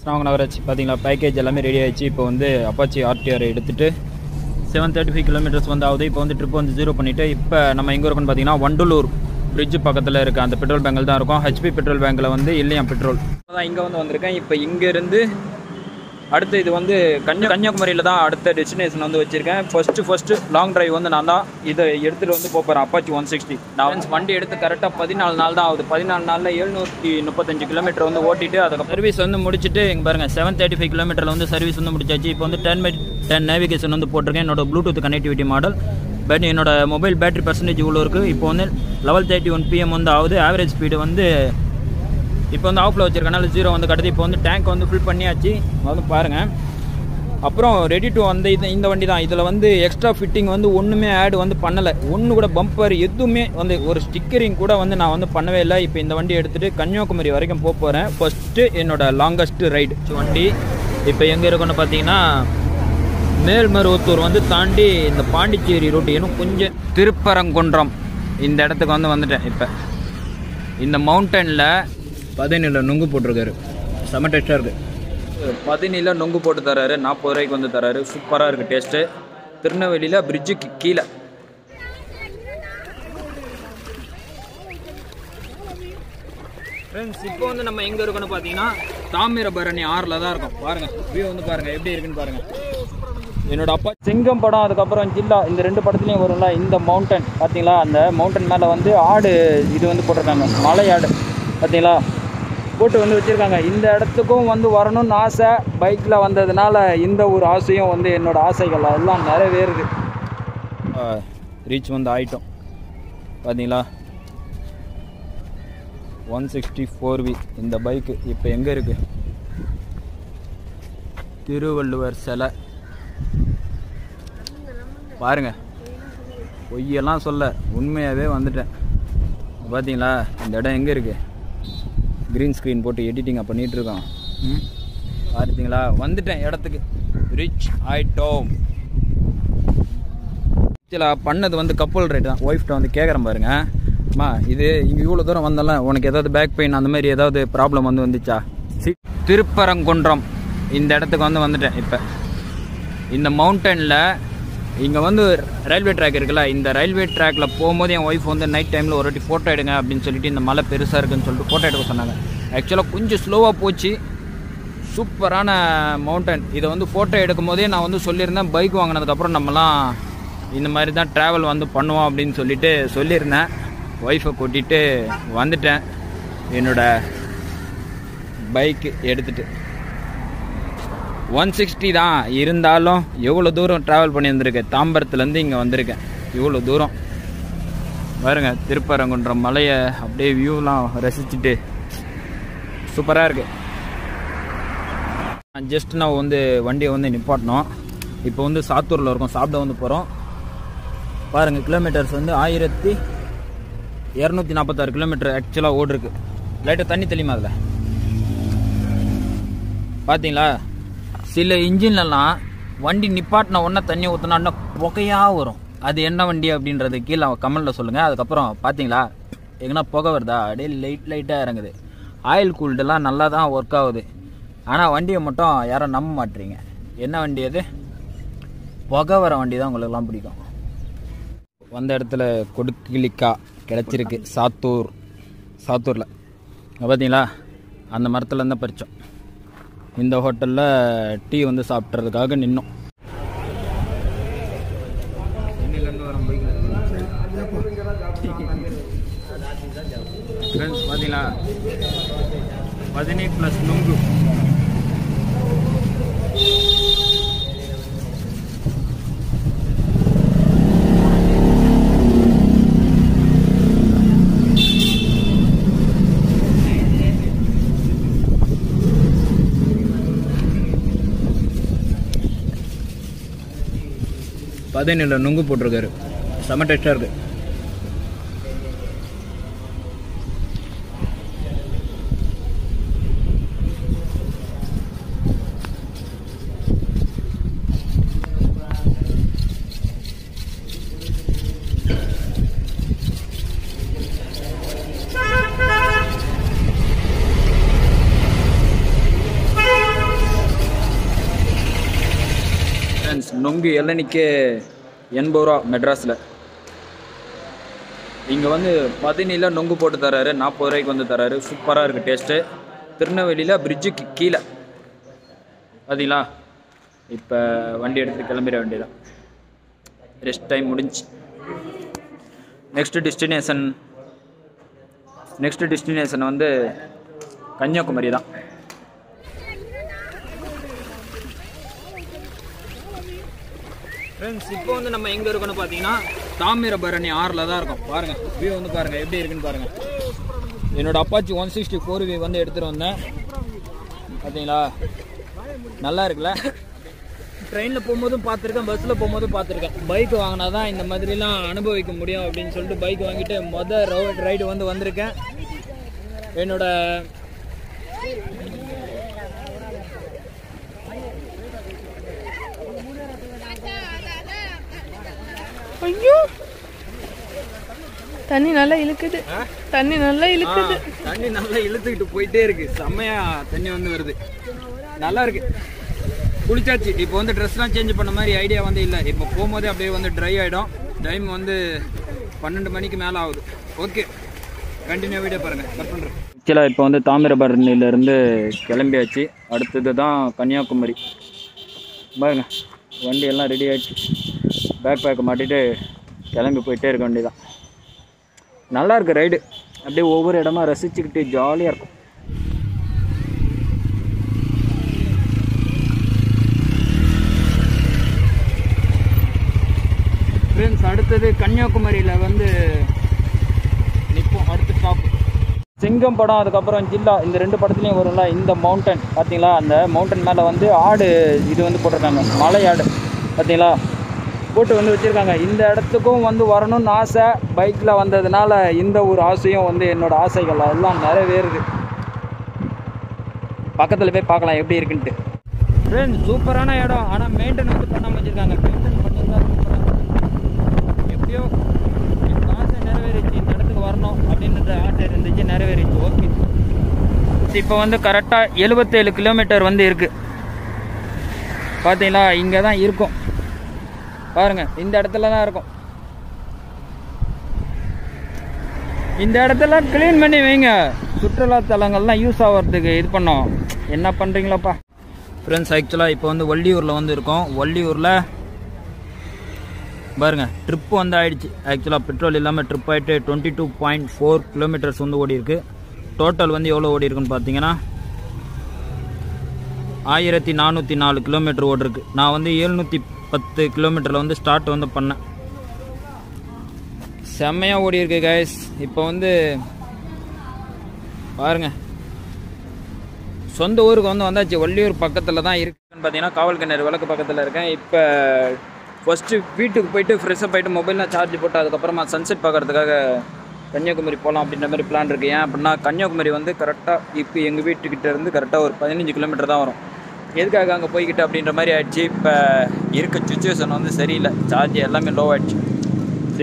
Strong நகராட்சி பார்த்தீங்களா, package எல்லாமே ரெடி ஆகிடுச்சு. இப்போ வந்து அப்பாச்சி ஆர்டிஆர் எடுத்துகிட்டு 735 கிலோமீட்டர்ஸ் வந்து ஆகுது. இப்போ வந்து ட்ரிப் வந்து 0 பண்ணிவிட்டு இப்போ நம்ம எங்கே இருக்கோன்னு பார்த்தீங்கன்னா வண்டலூர் பிரிட்ஜ் பக்கத்தில் இருக்க அந்த பெட்ரோல் பேங்கில் தான் இருக்கும். ஹெச்பி பெட்ரோல் பேங்கில் வந்து இல்லையா பெட்ரோல் தான் இங்கே வந்து வந்திருக்கேன். இப்போ இங்கேருந்து அடுத்து இது வந்து கன்னியாகுமரியில் தான் அடுத்த டெஸ்டினேஷன் வந்து வச்சுருக்கேன். ஃபஸ்ட்டு லாங் ட்ரைவ் வந்து நான் தான் இதை எடுத்துகிட்டு வந்து போகிறேன். அப்பாச்சி 160 நான் வண்டி எடுத்து கரெக்டாக 14 நாள் தான் ஆகுது. 14 நாளில் 735 கிலோமீட்டர் வந்து ஓட்டிட்டு அதுக்கு சர்வீஸ் வந்து முடிச்சுட்டு இங்கே பாருங்கள் 735 கிலோமீட்டரில் வந்து சர்வீஸ் வந்து முடிச்சாச்சு. இப்போ வந்து 10/10 நேவிகேஷன் வந்து போட்டிருக்கேன். என்னோட ப்ளூடூத் கனெக்டிவிட்டி மாடல். பட் என்னோட மொபைல் பேட்டரி பர்சன்டேஜ் இவ்வளோ இருக்குது. இப்போ வந்து 11:31 PM வந்து ஆகுது. ஆவரேஜ் ஸ்பீடு வந்து இப்போ வந்து ஆஃபில் வச்சுருக்கனால 0 வந்து கட்டுது. இப்போ வந்து டேங்க் வந்து ஃபில் பண்ணியாச்சு வந்து பாருங்கள். அப்புறம் ரெடி டு வந்து இந்த வண்டி தான். இதில் வந்து எக்ஸ்ட்ரா ஃபிட்டிங் வந்து ஒன்றுமே ஆட் வந்து பண்ணலை. ஒன்று கூட பம்பர் எதுவுமே வந்து ஒரு ஸ்டிக்கரிங் கூட வந்து நான் வந்து பண்ணவே இல்லை. இப்போ இந்த வண்டி எடுத்துகிட்டு கன்னியாகுமரி வரைக்கும் போகிறேன். ஃபஸ்ட்டு என்னோடய லாங்கஸ்ட் ரைடு வண்டி. இப்போ எங்கே இருக்குன்னு பார்த்தீங்கன்னா மேல்மருவத்தூர் வந்து தாண்டி இந்த பாண்டிச்சேரி ரூட்டு இன்னும் கொஞ்சம் திருப்பரங்குன்றம் இந்த இடத்துக்கு வந்து வந்துட்டேன். இப்போ இந்த மவுண்டனில் 17 நொங்கு போட்டிருக்காரு. செம டேஸ்ட்டாக இருக்குது. 17 நொங்கு போட்டு தராரு. 40 ரூபாய்க்கு வந்து தராரு. சூப்பராக இருக்குது டேஸ்ட்டு. திருநெல்வேலியில் பிரிட்ஜுக்கு கீழே. ஃப்ரெண்ட்ஸ் இப்போ வந்து நம்ம எங்கே இருக்கோன்னு பார்த்தீங்கன்னா தாமிரபரணி ஆறில் தான் இருக்கும். பாருங்கள் வியூ வந்து பாருங்கள் எப்படி இருக்குன்னு பாருங்கள். என்னோட அப்பா சிங்கம் படம் அதுக்கப்புறம் ஜில்லா இந்த 2 படத்துலையும் வரும்ல இந்த மவுண்டன் பார்த்தீங்களா, அந்த மவுண்டன் மேலே வந்து ஆடு இது வந்து போட்டிருக்காங்க. மலை ஆடு பார்த்தீங்களா போட்டு வந்து வச்சுருக்காங்க. இந்த இடத்துக்கும் வந்து வரணும்னு ஆசை. பைக்கில் வந்ததுனால இந்த ஒரு ஆசையும் வந்து என்னோடய ஆசைகள் எல்லாம் நிறைவேறுது. ரீச் வந்து ஆகிட்டோம் பார்த்தீங்களா. 164V இந்த பைக்கு இப்போ எங்கே இருக்குது? திருவள்ளுவர் சிலை பாருங்கள். பொய்யெல்லாம் சொல்ல உண்மையாகவே வந்துட்டேன் பார்த்தீங்களா. இந்த இடம் எங்கே இருக்குது? க்ரீன் ஸ்க்ரீன் போட்டு எடிட்டிங்காக பண்ணிகிட்ருக்கோம். பார்த்தீங்களா வந்துட்டேன் இடத்துக்கு. ரிச் ஆயிட்டோம். ஆக்சுவலாக பண்ணது வந்து கப்பல் ரைட் தான். ஒய்ஃப்ட்ட வந்து கேட்குறேன் பாருங்க, அம்மா இது இங்கே இவ்வளோ தூரம் வந்தாலும் உனக்கு ஏதாவது பேக் பெயின் அந்த மாதிரி ஏதாவது ப்ராப்ளம் வந்து வந்துச்சா? திருப்பரங்குன்றம் இந்த இடத்துக்கு வந்து வந்துட்டேன். இப்போ இந்த மவுண்டனில் இங்கே வந்து ரயில்வே ட்ராக் இருக்குல்ல, இந்த ரயில்வே ட்ராக்கில் போகும்போது என் ஒய்ஃப் வந்து நைட் டைமில் ஒரு வாட்டி ஃபோட்டோ எடுங்க அப்படின்னு சொல்லிட்டு இந்த மலை பெருசாக இருக்குன்னு சொல்லிட்டு ஃபோட்டோ எடுக்க சொன்னாங்க. ஆக்சுவலாக கொஞ்சம் ஸ்லோவாக போச்சு. சூப்பரான மவுண்டன். இதை வந்து ஃபோட்டோ எடுக்கும் போதே நான் வந்து சொல்லியிருந்தேன், பைக் வாங்கினதுக்கப்புறம் நம்மலாம் இந்த மாதிரி தான் ட்ராவல் வந்து பண்ணுவோம் அப்படின்னு சொல்லிட்டு சொல்லியிருந்தேன். ஒய்ஃபை கூட்டிகிட்டு வந்துட்டேன் என்னோடய பைக்கு எடுத்துகிட்டு. 160 தான் இருந்தாலும் எவ்வளோ தூரம் ட்ராவல் பண்ணி வந்திருக்கேன். தாம்பரத்துலேருந்து இங்கே வந்திருக்கேன் இவ்வளோ தூரம். பாருங்க திருப்பரங்குன்றம் மலையை அப்படியே வியூலாம் ரசிச்சுட்டு சூப்பராக இருக்குது. ஜஸ்ட் நான் வந்து வண்டியை வந்து நிப்பாட்டினோம். இப்போ வந்து சாத்தூரில் இருக்கோம், சாப்பிட வந்து போகிறோம். பாருங்கள் கிலோமீட்டர்ஸ் வந்து 1246 கிலோமீட்டர் ஆக்சுவலாக ஓடிருக்கு. லைட்டாக தண்ணி தெளிமா அதில் பார்த்தீங்களா. சில இன்ஜின்லலாம் வண்டி நிப்பாட்டின உடனே தண்ணி ஊற்றினா புகையாக வரும். அது என்ன வண்டி அப்படின்றது கீழே கமெண்டில் சொல்லுங்கள். அதுக்கப்புறம் பார்த்தீங்களா எங்கன்னா புகை வருதா? அப்படியே லைட்டாக இறங்குது. ஆயில் கூல்டெல்லாம் நல்லா தான் ஒர்க் ஆகுது. ஆனால் வண்டியை மட்டும் யாரும் நம்ப மாட்டீங்க. என்ன வண்டி அது? புகை வர வண்டி தான் உங்களுக்குலாம் பிடிக்கும். வந்த இடத்துல கொடுக்கிளிக்காய் கிடச்சிருக்கு. சாத்தூரில் பார்த்தீங்களா அந்த மரத்துலேருந்து தான் பறித்தோம். இந்த ஹோட்டலில் டீ வந்து சாப்பிட்றதுக்காக நின்னோம். சென்னையிலேருந்து வரோம் பைக்கில். ஃப்ரெண்ட்ஸ் பார்த்தீங்களா 18 + நுங்கு. நுங்கு போட்டிருக்காரு. செம டேஸ்டாக இருக்குது. நொங்கு இளநிக்கே 80 ரூபா மெட்ராஸில். இங்கே வந்து பதினியில் நொங்கு போட்டு தராரு, 40 ரூபாய்க்கு வந்து தராரு. சூப்பராக இருக்குது டேஸ்ட்டு. திருநெல்வேலியில் பிரிட்ஜுக்கு கீழே பார்த்தீங்களா. இப்போ வண்டி எடுத்துகிட்டு கிளம்பிட வேண்டியதான். ரெஸ்ட் டைம் முடிஞ்சு. நெக்ஸ்ட்டு டெஸ்டினேஷன் வந்து கன்னியாகுமரி தான். ஃப்ரெண்ட்ஸ், இப்போ வந்து நம்ம எங்கே இருக்கோன்னு பார்த்தீங்கன்னா தாமிரபரணி ஆறில் தான் இருக்கோம். பாருங்கள் வியூ வந்து பாருங்கள் எப்படி இருக்குன்னு பாருங்கள். என்னோடய அப்பாச்சி 164V வந்து எடுத்துகிட்டு வந்தேன். பார்த்தீங்களா, நல்லா இருக்குல்ல. ட்ரெயினில் போகும்போதும் பார்த்துருக்கேன், பஸ்ஸில் போகும்போதும் பார்த்துருக்கேன். பைக் வாங்கினா தான் இந்த மாதிரிலாம் அனுபவிக்க முடியும் அப்படின்னு சொல்லிட்டு பைக் வாங்கிட்டு மொதல் ரைடு வந்து வந்திருக்கேன். என்னோட ஐயோ தண்ணி நல்லா இழுக்குது. தண்ணி நல்லா இழுத்துக்கிட்டு போயிட்டே இருக்கு. செம்மையா தண்ணி வந்து வருது. நல்லா இருக்கு. குளிச்சாச்சு. இப்போ வந்து ட்ரெஸ்லாம் சேஞ்ச் பண்ண மாதிரி ஐடியா வந்து இல்லை. இப்போ போகும்போதே அப்படியே வந்து ட்ரை ஆகிடும். டைம் வந்து 12 மணிக்கு மேலே ஆகுது. ஓகே, கண்டினியூ வீடியோ பாருங்கள். கட் பண்ணுறேன். ஆக்சுவலாக இப்போ வந்து தாமிரபரணியிலேருந்து கிளம்பியாச்சு. அடுத்தது தான் கன்னியாகுமரி. பாருங்க, வண்டி எல்லாம் ரெடி ஆகிடுச்சு. பேக் பேக்கை மாட்டிட்டு கிளம்பி போயிட்டே இருக்க வேண்டியதான். நல்லாயிருக்கு ரைடு. அப்படியே ஒவ்வொரு இடமா ரசிச்சுக்கிட்டு ஜாலியாக இருக்கும். ஃப்ரெண்ட்ஸ், அடுத்தது கன்னியாகுமரியில் வந்து நிற்போம். அடுத்த ஸ்டாப் சிங்கம் படம், அதுக்கப்புறம் ஜில்லா. இந்த 2 படத்துலையும் வரும்ல இந்த மவுண்டன். பார்த்தீங்களா, அந்த மவுண்டன் மேலே வந்து ஆடு இது வந்து போட்டிருக்காங்க, மலை ஆடு. பார்த்தீங்களா, போட்டு வந்து வச்சுருக்காங்க. இந்த இடத்துக்கும் வந்து வரணும்னு ஆசை. பைக்கில் வந்ததுனால இந்த ஒரு ஆசையும் வந்து என்னோடய ஆசைகள் எல்லாம் நிறைவேறுது. பக்கத்தில் போய் பார்க்கலாம் எப்படி இருக்குன்ட்டு. ஃப்ரெண்ட்ஸ், சூப்பரான இடம். ஆனால் மெயின்டைன் வந்து பண்ணாமல் வச்சுருக்காங்க. மெயின்டைன் பண்ணியிருந்தா எப்படியோ எனக்கு ஆசை நிறைவேறிச்சு. இந்த இடத்துக்கு வரணும் அப்படின்ற ஆசை இருந்துச்சு, நிறைவேறிச்சு. ஓகே, இப்போ வந்து கரெக்டாக 77 கிலோமீட்டர் வந்து இருக்குது. பார்த்தீங்களா, இங்கே தான் இருக்கும். பாருங்க, இந்த இடத்துல தான் இருக்கும். இந்த இடத்துல க்ளீன் பண்ணி வைங்க. சுற்றுலாத்தலங்கள்லாம் யூஸ் ஆகிறதுக்கு இது பண்ணோம். என்ன பண்ணுறீங்களாப்பா. ஃப்ரெண்ட்ஸ், ஆக்சுவலாக இப்போ வந்து வள்ளியூரில் வந்து இருக்கோம். வள்ளியூரில் பாருங்க, ட்ரிப்பு வந்து ஆயிடுச்சு. ஆக்சுவலாக பெட்ரோல் இல்லாமல் ட்ரிப் ஆகிட்டு 22.4 கிலோமீட்டர்ஸ் வந்து ஓடி இருக்கு. டோட்டல் வந்து எவ்வளோ ஓடி இருக்குன்னு பார்த்தீங்கன்னா 1404 கிலோமீட்டர் ஓடி இருக்கு. நான் வந்து 710 கிலோமீட்டரில் வந்து ஸ்டார்ட் வந்து பண்ணேன். செம்மையாக ஓடி இருக்கு கைஸ். இப்போ வந்து பாருங்க, சொந்த ஊருக்கு வந்து வந்தாச்சு. வள்ளியூர் பக்கத்தில் தான் இருக்குன்னு பார்த்தீங்கன்னா காவல் கிணறு விளக்கு பக்கத்தில் இருக்கேன். இப்போ ஃபஸ்ட்டு வீட்டுக்கு போயிட்டு ஃப்ரெஷ்ஷப் ஆகிட்டு மொபைல்லாம் சார்ஜ் போட்டு அதுக்கப்புறமா சன்செட் பார்க்குறதுக்காக கன்னியாகுமரி போகலாம் அப்படின்ற மாதிரி பிளான் இருக்குது. ஏன் அப்படின்னா கன்னியாகுமரி வந்து கரெக்டாக இப்போ எங்கள் வீட்டுக்கிட்ட இருந்து கரெக்டாக ஒரு 15 கிலோமீட்டர் தான் வரும். எதுக்காக அங்கே போய்கிட்டு அப்படின்ற மாதிரி ஆயிடுச்சு. இப்போ இருக்க சுச்சுவேஷன் வந்து சரியில்லை. சார்ஜ் எல்லாமே லோ ஆகிடுச்சு.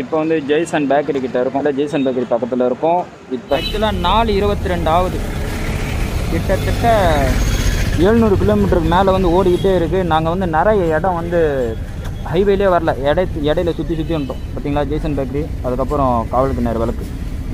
இப்போ வந்து ஜெய்சன் பேக்கரி கிட்ட இருக்கும். இல்லை, ஜெய்சன் பேக்கரி பக்கத்தில் இருக்கும். இப்போ ஆக்சுவலாக 4:22 ஆகுது. கிட்டத்தட்ட 700 கிலோமீட்டருக்கு மேலே வந்து ஓடிக்கிட்டே இருக்குது. நாங்கள் வந்து நிறைய இடம் வந்து ஹைவேலே வரல, இடையில சுற்றி வந்துட்டோம். பார்த்தீங்களா, ஜெய்சன் பேக்கரி, அதுக்கப்புறம் காவல் கிணறு விளக்கு.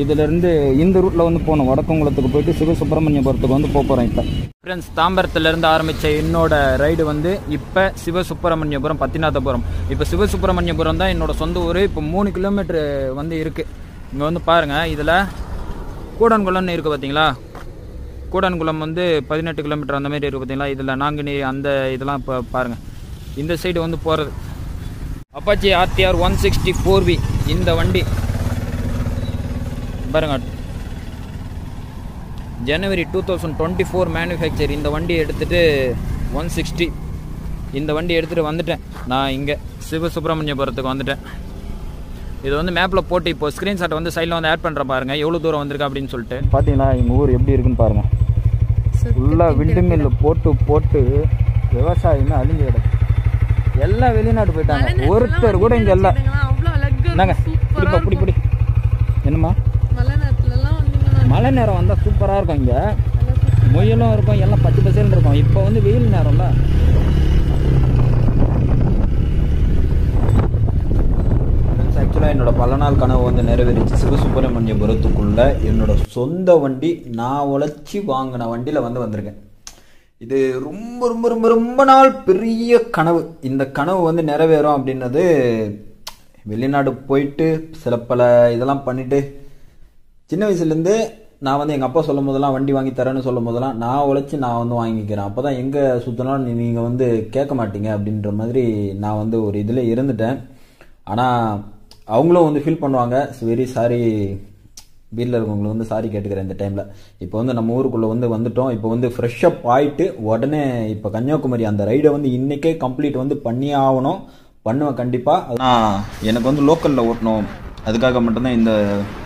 இதிலேருந்து இந்த ரூட்டில் வந்து போகணும். வடக்கங்குளத்துக்கு போயிட்டு சிவசுப்பிரமணியபுரத்துக்கு வந்து போகிறோம். இப்போ ஃப்ரெண்ட்ஸ், தாம்பரத்துலேருந்து ஆரம்பித்த என்னோட ரைடு வந்து இப்போ சிவசுப்பிரமணியபுரம், பத்திநாதபுரம். இப்போ சிவசுப்பிரமணியபுரம் தான் என்னோட சொந்த ஊர். இப்போ 3 கிலோமீட்ரு வந்து இருக்குது. இங்கே வந்து பாருங்கள், இதில் கூடன்குளம்னு இருக்குது. பார்த்தீங்களா, கூடன்குளம் வந்து 18 கிலோமீட்டர் அந்த மாதிரி இருக்குது. பார்த்தீங்களா, இதில் நாங்குநேரி அந்த இதெல்லாம் இப்போ பாருங்கள். இந்த சைடு வந்து போகிறது அப்பாச்சி RTR 164V. இந்த வண்டி பாருங்க, ஜனவரி 2024 மேனுஃபேக்சர். இந்த வண்டி எடுத்துகிட்டு 160 இந்த வண்டி எடுத்துகிட்டு வந்துட்டேன். நான் இங்கே சிவசுப்பிரமணியபுரத்துக்கு வந்துட்டேன். இது வந்து மேப்பில் போட்டு இப்போ ஸ்க்ரீன்ஷாட் வந்து சைடில் வந்து ஆட் பண்ணுறேன். பாருங்கள் எவ்வளோ தூரம் வந்திருக்கா அப்படின்னு சொல்லிட்டு. பார்த்தீங்களா, எங்கள் ஊர் எப்படி இருக்குன்னு பாருங்கள். ஃபுல்லாக விண்டு மில்லு போட்டு விவசாயமே அழிஞ்சு கிடக்கு. எல்லாம் வெளிநாடு போயிட்டாங்க. ஒருத்தர் கூட இங்கே இல்லை. என்னங்க பிடி என்னம்மா, மழை நேரம் வந்தால் சூப்பராக இருக்கும். இங்கே முயலும் இருக்கும், எல்லாம் பச்சை பசேல்னு இருக்கும். இப்போ வந்து வெயில் நேரம்ல. என்னோட பல நாள் கனவு வந்து நிறைவேறிச்சு. சிவசுப்பிரமணியபுரத்துக்குள்ள என்னோட சொந்த வண்டி, நான் உழைச்சி வாங்கின வண்டியில் வந்திருக்கேன். இது ரொம்ப ரொம்ப ரொம்ப ரொம்ப நாள் பெரிய கனவு. இந்த கனவு வந்து நிறைவேறும் அப்படின்னது வெளிநாடு போயிட்டு சில பல இதெல்லாம் பண்ணிட்டு சின்ன வயசுலேருந்து நான் வந்து எங்கள் அப்பா சொல்லும் போதெல்லாம் வண்டி வாங்கி தரேன்னு சொல்லும் போதெல்லாம் நான் உழைச்சி நான் வந்து வாங்கிக்கிறேன், அப்போ தான் எங்கே சுற்றினாலும் நீங்கள் வந்து கேட்க மாட்டீங்க அப்படின்ற மாதிரி நான் வந்து ஒரு இதில் இருந்துட்டேன். ஆனால் அவங்களும் வந்து ஃபீல் பண்ணுவாங்க. வெரி சாரி, வீட்டில் இருக்கவங்களுக்கு வந்து சாரி கேட்டுக்கிறேன் இந்த டைமில். இப்போ வந்து நம்ம ஊருக்குள்ளே வந்து வந்துட்டோம். இப்போ வந்து ஃப்ரெஷ்அப் ஆகிட்டு உடனே இப்போ கன்னியாகுமரி அந்த ரைடை வந்து இன்றைக்கே கம்ப்ளீட் வந்து பண்ணி ஆகணும், பண்ணுவேன் கண்டிப்பாக. ஆனால் எனக்கு வந்து லோக்கலில் ஓட்டணும், அதுக்காக மட்டும்தான் இந்த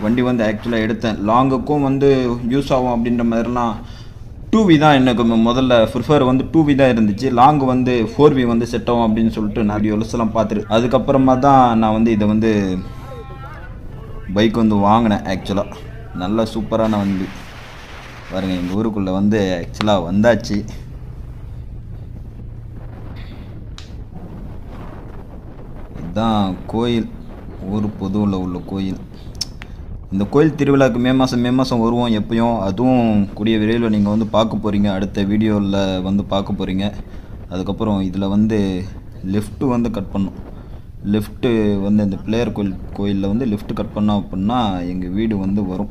வண்டி வந்து ஆக்சுவலாக எடுத்தேன். லாங்குக்கும் வந்து யூஸ் ஆகும் அப்படின்ற மாதிரிலாம் 2V தான் எனக்கு முதல்ல ப்ரிஃபர் வந்து 2V தான் இருந்துச்சு. லாங்கு வந்து 4V வந்து செட் ஆகும் அப்படின்னு சொல்லிட்டு நான் யோசிச்செல்லாம் பார்த்துட்டு அதுக்கப்புறமா தான் நான் வந்து இதை வந்து பைக் வந்து வாங்கினேன். ஆக்சுவலாக நல்ல சூப்பரான வண்டி பாருங்கள். எங்கள் ஊருக்குள்ளே வந்து ஆக்சுவலாக வந்தாச்சு. இதுதான் கோயில், ஊர் பொதுவில் உள்ள கோயில். இந்த கோயில் திருவிழாவுக்கு மே மாதம் வருவோம் எப்பயும். அதுவும் கூடிய விரைவில் நீங்கள் வந்து பார்க்க போகிறீங்க, அடுத்த வீடியோவில் வந்து பார்க்க போகிறீங்க. அதுக்கப்புறம் இதில் வந்து லெஃப்ட்டு வந்து கட் பண்ணோம். லெஃப்ட்டு வந்து இந்த பிள்ளையார் கோயிலில் வந்து லெஃப்ட்டு கட் பண்ணோம் அப்படின்னா எங்கள் வீடு வந்து வரும்.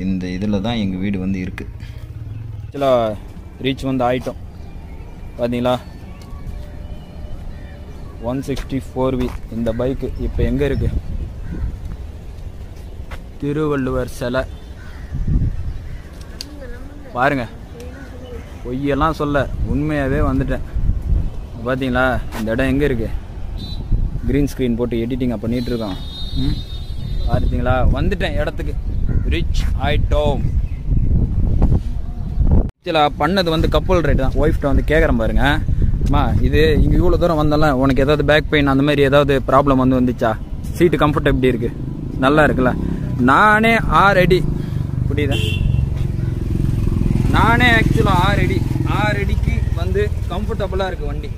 இந்த இதில் தான் எங்கள் வீடு வந்து இருக்குது. ஆக்சுவலாக ரீச் வந்து ஆகிட்டோம் பார்த்தீங்களா. 164V இந்த பைக்கு இப்போ எங்கே இருக்குது? திருவள்ளுவர் சிலை பாருங்க. பொய்யெல்லாம் சொல்ல, உண்மையாகவே வந்துட்டேன். பார்த்தீங்களா இந்த இடம் எங்கே இருக்குது? க்ரீன் ஸ்க்ரீன் போட்டு எடிட்டிங்கை பண்ணிகிட்ருக்கோம். பார்த்தீங்களா, வந்துட்டேன் இடத்துக்கு, ரீச் ஆயிட்டோம். ஆக்சுவலாக பண்ணது வந்து கப்பல் ரைட் தான். ஒய்ஃப்ட்ட வந்து கேட்குறேன் பாருங்க, அம்மா இது இங்கே இவ்வளோ தூரம் வந்தாலும் உனக்கு ஏதாவது பேக் பெயின் அந்த மாதிரி ஏதாவது ப்ராப்ளம் வந்து வந்துச்சா? சீட்டு கம்ஃபர்ட் எப்படி இருக்குது? நல்லா இருக்குல்ல? நானே 6 அடி, புரியுதா? நானே ஆக்சுவலாக 6 அடிக்கு வந்து கம்ஃபர்டபுளாக இருக்குது வண்டி.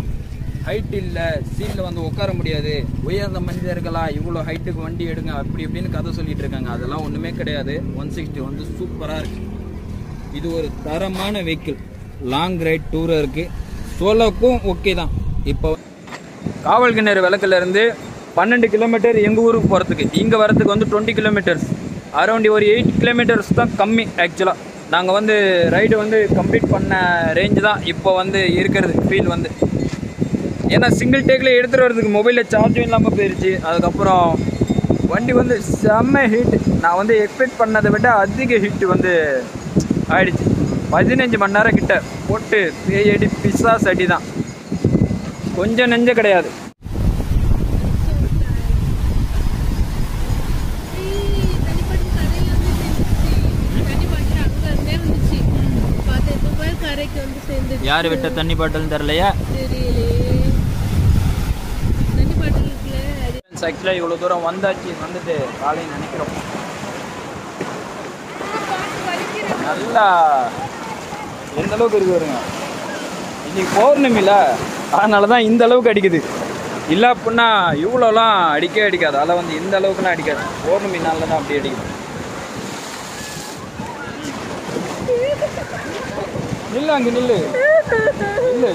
ஹைட் இல்லை, சீட்டில் வந்து உட்கார முடியாது, உயர்ந்த மனிதர்களா இவ்வளோ ஹைட்டுக்கு வண்டி எடுங்க அப்படி இப்படின்னு கதை சொல்லிட்டு இருக்காங்க. அதெல்லாம் ஒன்றுமே கிடையாது. 160 வந்து சூப்பராக இருக்குது. இது ஒரு தரமான வெஹிக்கிள். லாங் ரைட் டூரருக்கு சோலோக்கும் ஓகே தான். இப்போ காவல் கிணறு விளக்குலேருந்து 12 கிலோமீட்டர் எங்கள் ஊருக்கு போகிறதுக்கு, இங்கே வரத்துக்கு வந்து 20 கிலோமீட்டர்ஸ், அரௌண்ட் ஒரு 8 கிலோமீட்டர்ஸ் தான் கம்மி. ஆக்சுவலாக நாங்கள் வந்து ரைடு வந்து கம்ப்ளீட் பண்ண ரேஞ்சு தான் இப்போ வந்து இருக்கிறது ஃபீல் வந்து. ஏன்னா சிங்கிள் டேக்கில் எடுத்துகிட்டு வரதுக்கு மொபைலில் சார்ஜும் இல்லாமல் போயிடுச்சு. அதுக்கப்புறம் வண்டி வந்து செம்ம ஹீட். நான் வந்து எக்ஸ்பெக்ட் பண்ணதை விட அதிக ஹீட்டு வந்து ஆயிடுச்சு. 15 மணி நேரம் கிட்ட போட்டு பேயடி பிசாஸ் அடி தான், கொஞ்சம் நெஞ்ச கிடையாது. யாரு விட்ட தண்ணி பாட்டில் தெரியலையா? ஆக்சுவலாக இவ்வளோ தூரம் வந்தாச்சு, வந்துட்டு காலையில் நினைக்கிறோம். நல்லா எந்த அளவுக்கு இருக்கு வருங்க. இன்னைக்கு பௌர்ணமில அதனால தான் இந்த அளவுக்கு அடிக்குது. இல்லை அப்படின்னா இவ்வளோலாம் அடிக்காது. அதில் வந்து இந்த அளவுக்குலாம் அடிக்காது. பௌர்ணமி நாளில் தான் அப்படி அடிக்குது. நில்லு, அங்கே நில்லு, இல்லை